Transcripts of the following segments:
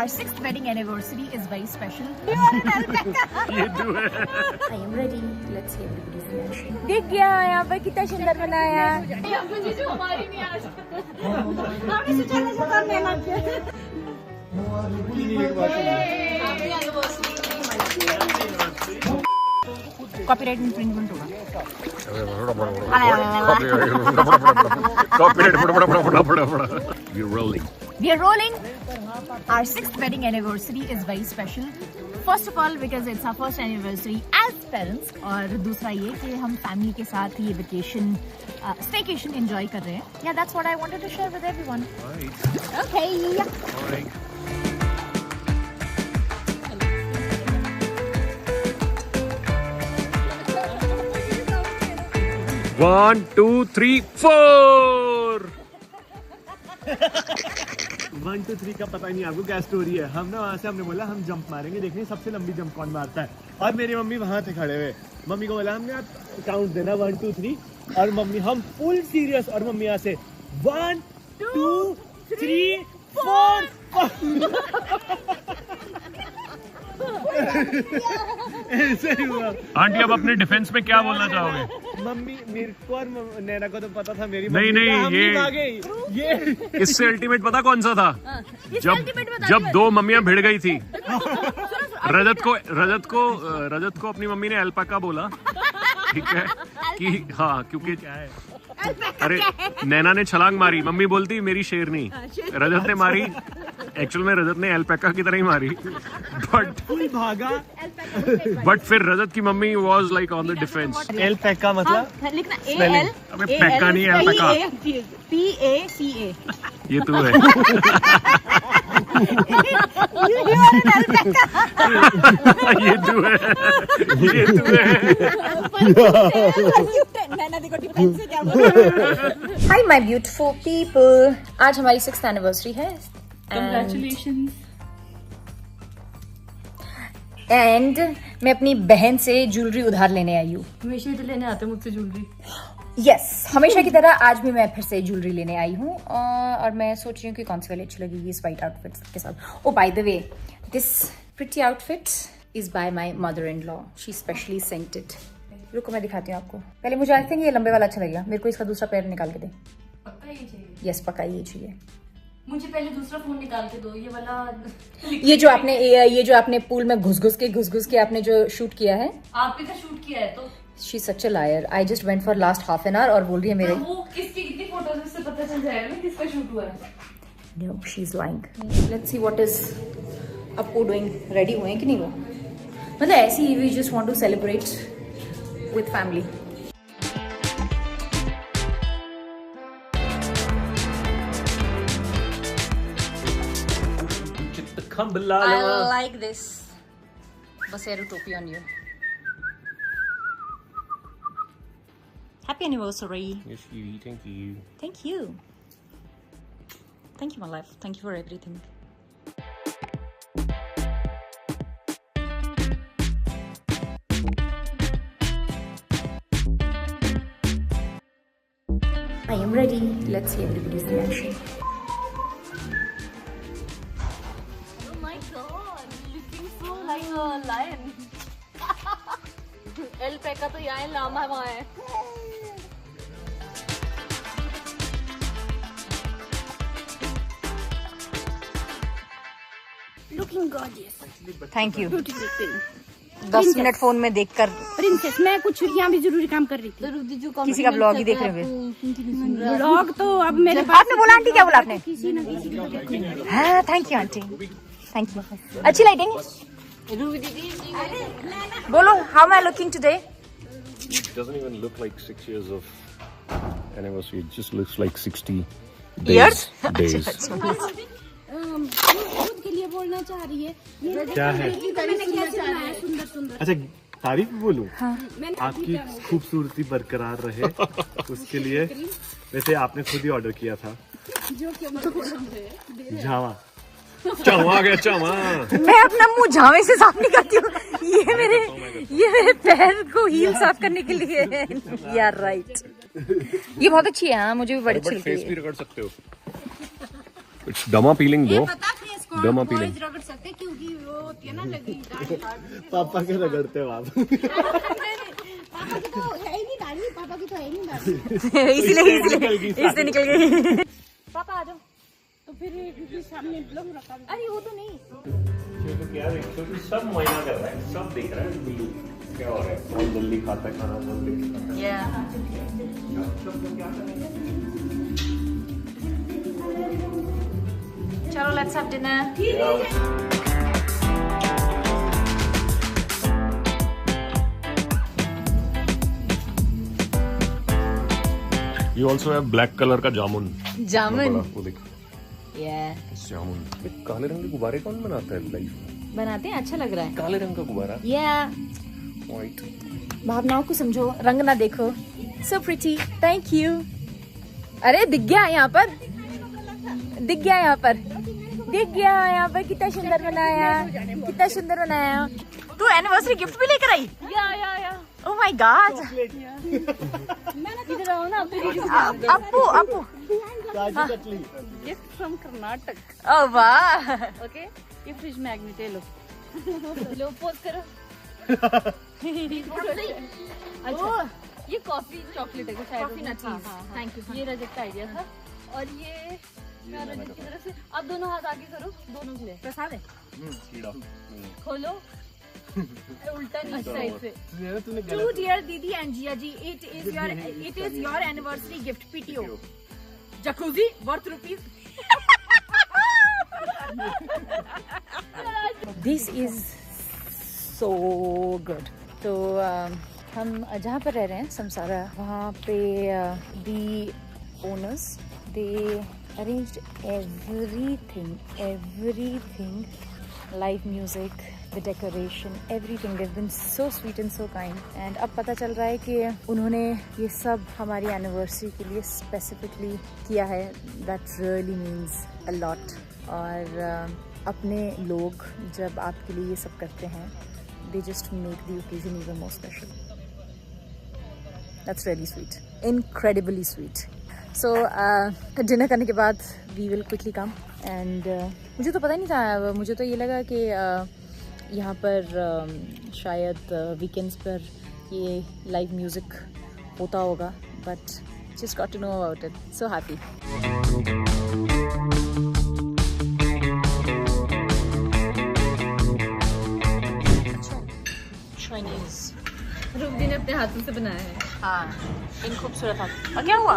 Our 6th wedding anniversary is very special. You are an alpaca. ये तो है। I am ready. Let's see everybody's reaction. देख गया यहाँ पर कितना सुंदर बनाया। हमने सोचा ऐसा करने लगे। Copyright infringement होगा। You're rolling. We are rolling. Our 6th wedding anniversary is very special. First of all because it's our first anniversary as parents और दूसरा ये कि हम फैमिली के साथ ये वेकेशन स्टेकेशन एंजॉय कर रहे हैं. Yeah, that's what I wanted to share with everyone. Right. Okay. Right. 1, 2, 3, 4 1, 2, 3 का पता नहीं आपको क्या स्टोरी है। हम ना वहाँ से हमने बोला हम जंप मारेंगे, देखने सबसे लंबी जंप कौन मारता है। और मेरी मम्मी वहाँ थे खड़े हुए। मम्मी को बोला हमने आप काउंट देना 1, 2, 3 और मम्मी हम फुल सीरियस और मम्मी यहाँ से 1, 2, 3, 4 ऐसे ही हुआ। आंटी अब अपने डिफेंस में क्या बोलना चाहोगे? मम्मी मेरे को और नैना को तो पता था मेरी नहीं ये इससे अल्टीमेट पता कौन सा था? जब 2 मम्मियां भिड़ गई थी। रजत को अपनी मम्मी ने अल्पाका बोला, ठीक है कि हाँ क्योंकि क्या है, अरे नैना ने छलांग मारी, मम्मी बोलती मेरी शेरनी, रजत ने मारी, एक्चुअल में रजत ने अल्पाका की तरह ही मारी, बट फिर रजत की mummy was like on the defence. Alpaca मतलब लिखना अबे पैका नहीं है, अल्पाका PACA। ये तू है। ये तू है। Hi my beautiful people. आज हमारी 6th anniversary है। Congratulations. एंड मैं अपनी बहन से ज्वेलरी उधार लेने आई हूँ। हमेशा ही तो लेने आते हैं मुझसे ज्वेलरी। यस, हमेशा की तरह आज भी मैं फिर से ज्वेलरी लेने आई हूँ और मैं सोच रही हूँ कि कौन सी वाली अच्छी लगेगी इस वाइट आउटफिट के साथ। Oh by the way, this pretty outfit is by my mother in law, she specially sent it. रुको मैं दिखाती हूँ आपको। पहले मुझे आई थिंक ये लंबे वाला अच्छा लगेगा, मेरे को इसका दूसरा पैर निकाल के दे। पक्का ये चाहिए? यस पक्का ये चाहिए। मुझे पहले दूसरा फोन निकाल के दो, ये वाला। ये जो आपने पूल में घुस घुस के आपने जो शूट किया है, आपने का शूट किया है तो she such a liar. I just went for last half an hour और बोल रही है मेरे वो किसकी कितनी फोटोज से पता चल जाएगा ना किसका शूट हुआ है। No she is lying. Let's see what is Apu doing. Ready हुए हैं कि नहीं वो? मतलब ऐसे ही we just want to celebrate with family. I like this. Baseru topi on you. Happy anniversary. Yes, thank you. Thank you. Thank you, my life. Thank you for everything. I am ready. Let's see everybody's reaction. Like a lion. Alpaca तो यहाँ है, लामा वहाँ है। Looking gorgeous. Thank you. 10 minute phone में देखकर princess, मैं कुछ यहाँ भी जरूरी काम कर रही थी। किसी का ब्लॉग ही देख रहे हुए। ब्लॉग तो अब मेरे पास। आपने बोला आंटी, क्या बोला आपने? किसी न किसी को हाँ thank you aunty, thank you. अच्छी लाइटिंग। बोलो, how am I looking today? It doesn't even look like 6 years of anniversary. It just looks like 60 Years? days. खुद के लिए बोलना चाह रही है। क्या है? मैंने कैसे बनाया सुंदर सुंदर। अच्छा तारीफ बोलूं? हाँ। आपकी खूबसूरती बरकरार रहे उसके लिए। वैसे आपने खुद ही ऑर्डर किया था। झावा चावा गया चावा। मैं अपना मुंह झावे से साफ नहीं करती हूँ, ये मेरे पैर को हील साफ करने के लिए है। यार राइट, ये बहुत अच्छी है। हाँ मुझे भी बड़ी अच्छी लगती है। फेस भी रगड़ सकते हो। It's derma peeling though. पता फेस दमा पी ले। boys रगड़ सकते हैं क्योंकि वो होती है ना लगी पापा के रगड़ते हो आप। पापा की तो है ही नहीं दाढ़ी, पापा की तो है ही नहीं दाढ़ी। इसलिए निकल गई। पापा आ जाओ तो फिर क्योंकि सामने लोग रखा। अरे वो तो नहीं, क्या देख सब महीना कर रहा है, सब देख रहा है बिल्लू क्या हो रहा है, बहुत जल्दी खाता है खाना, बहुत जल्दी खाता है। चलो let's have dinner. You also have black color का जामुन। जामुन। वो देख Yeah. जामुन। ये काले रंग के गुब्बारे कौन बनाता है लाइफ में? बनाते हैं, अच्छा लग रहा है। काले रंग का गुब्बारा। Yeah. व्हाइट। भावनाओं को समझो, रंग ना देखो। So pretty. Thank you. अरे दिख गया यहाँ पर, दिख गया यहाँ पर, दिख गया यहाँ पर। कितना सुंदर बनाया, कितना सुंदर बनाया। तू एनिवर्सरी गिफ्ट भी लेकर आई? या Oh my God. इधर आओ ना, अपू अपू। Kaju katli. Gift from Karnataka. Oh वाह। ओके, ये फ्रिज मैग्नेट है, लो लो पोज करो। अच्छा, ये कॉफी चॉकलेट है शायद। Coffee nut cheese. Thank you. ये रजत का आइडिया था और ये मैं रजत की तरफ से। अब दोनों हाथ आगे करो, दोनों के लिए प्रसाद है। खोलो, उल्टा नीचे साइड से। To dear Didi and Jia ji, it is your anniversary gift. PTO. Jacuzzi worth rupees. This is so good. तो हम जहाँ पर रह रहे हैं समसारा, वहाँ पे the owners they arranged everything, live music, the decoration, everything. They've been so sweet and so kind. And अब पता चल रहा है कि उन्होंने ये सब हमारी एनिवर्सरी के लिए स्पेसिफिकली किया है. That really means a lot. और अपने लोग जब आपके लिए ये सब करते हैं, they just make the occasion even more special. That's really sweet, incredibly sweet. So dinner करने के बाद we will quickly come and मुझे तो पता ही नहीं था, मुझे तो ये लगा कि यहाँ पर शायद वीकेंड्स पर ये लाइव म्यूज़िक होता होगा, but just got to know about it. So happy. Chinese. Ruby ने अपने हाथों से बनाया है। हाँ, इन खूबसूरत हाथ। और क्या हुआ?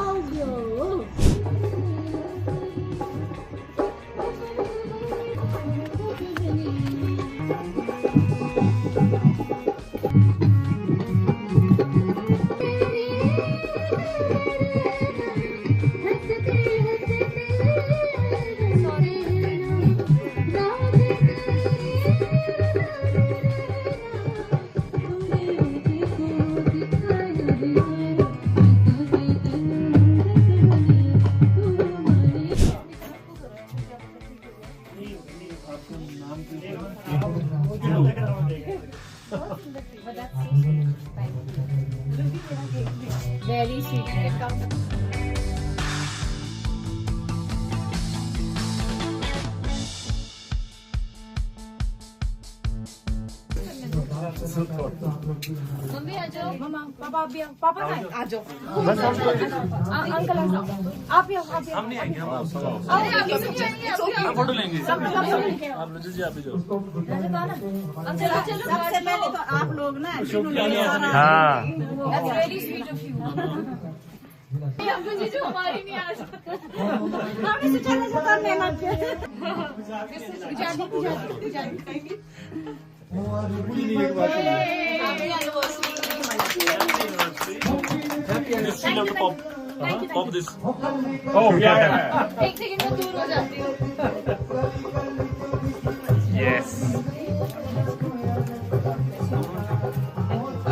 Very sweet. मम्मी आ जाओ। मामा पापा भी पापा ना आ जाओ। अंकल आ जाओ। आप ही आओ, आप ही आओ। हम नहीं आएंगे, फोटो लेंगे। सब लोग आप लोग जी आप ही जाओ। चलो चलो, सबसे पहले तो आप लोग ना हाँ That's very sweet of you. हमको जीजू हमारी नहीं आ सकती। हमें से चले जाता मेहमान के जानी जानी Pop this. Oh yeah. एक सेकंड में दूर हो जाती हूँ। यस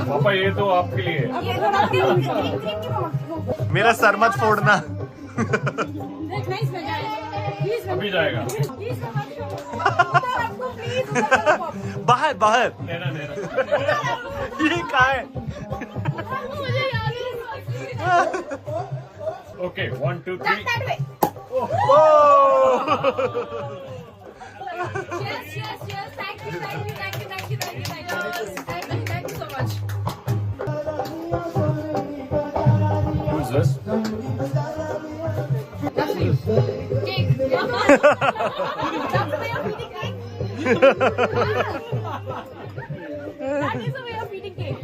पापा, ये तो आपके लिए है। ये थोड़ा क्रीम मेरा सर मत फोड़ना। देखना इसमें जाए प्लीज अभी जाएगा। बाहर बाहर लेना लेना। ये कहाँ है? मुझे याद है। Okay 1 2 3। Cheers, cheers, cheers. Thank you, thank you, thank you, thank you, thank you, thank you. Thank you so much. Who's this? That's for you. Cake. That's the way of eating cake. That is the way of eating cake.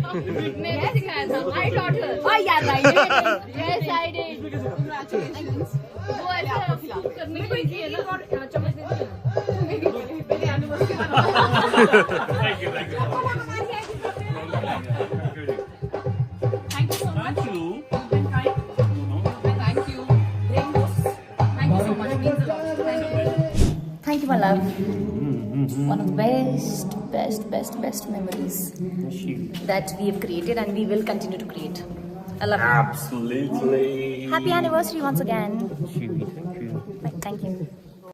मैंने सिखाया था. I taught her. Oh yeah, right. Yes, I did. Congratulations. वो ऐसा flip करने के लिए है ना और चम्मच दे दो. मेरी anniversary Thank you, thank you. Thank you so much. You've been kind. Thank you. Rainbows. Thank you so much. Means a lot. Thank you. Thank you, my love. One of the best memories that we have created and we will continue to create. I love you. Absolutely. Happy anniversary once again. Sweet.